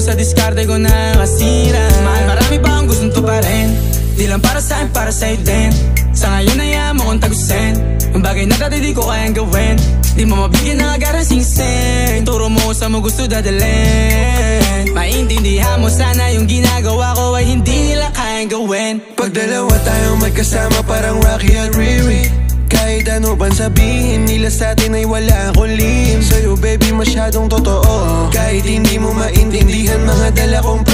sa diskarte ko na kasira. Mahal, marami pa akong gustong tuparin, di lang para sa'kin, para sa'yo din. Sa ngayon hayaan mo kong tagusin ang bagay na dati di ko kayang gawin. Di mo mabigyan ng agarang singsing, turo mo kung saan mo gusto dadalhin. Maintindihan mo sana yung ginagawa ko ay hindi nila kayang gawin. Pag dalawa tayong magkasama parang Rocky at Riri, kahit ano bang sabihin nila sa'tin ay wala akong lihim. Sa'yo baby masyadong totoo, kahit hindi mo maintindihan mga dala kong